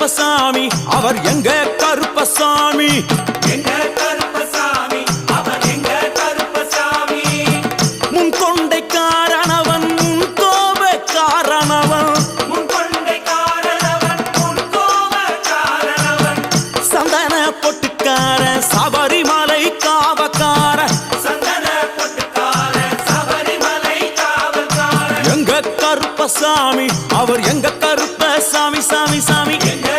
கருப்பசாமி அவர் எங்க கருப்பசாமி எங்க கருப்பசாமி அவர் எங்க கருப்பசாமி முன்கொண்டைக்காரனவன் முன்கோபக்காரனவன் முன்கொண்டைக்காரனவன் முன்கோபக்காரனவன் சந்தன பொட்டுக்கார சபரிமலை காவக்கார சந்தன பொட்டுக்கார சபரிமலை காவல்கார எங்க கருப்பசாமி அவர் எங்க கருப்பசாமி சாமி சாமி எங்க